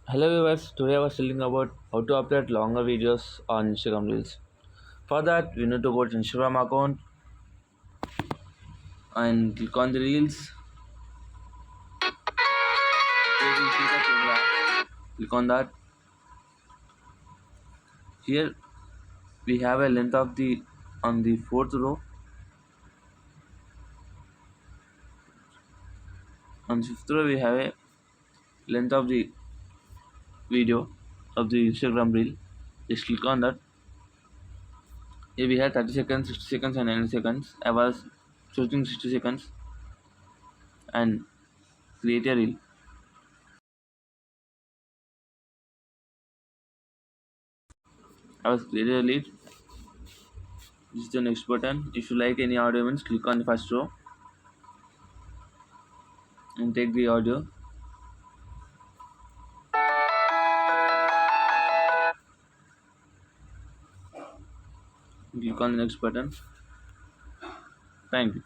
Hello viewers, today I was telling about how to upload longer videos on Instagram Reels. For that, we need to go to Instagram account and click on the Reels. Here we see the camera. Click on that. Here we have a length of the on the fourth row. On fifth row we have a length of the video of the Instagram Reel. Just click on that. Here we have 30 seconds, 60 seconds and 90 seconds. I was choosing 60 seconds and create a reel. I was created a reel. This is the next button. If you like any audio means click on the first row and take the audio. Click on the next button. Thank you.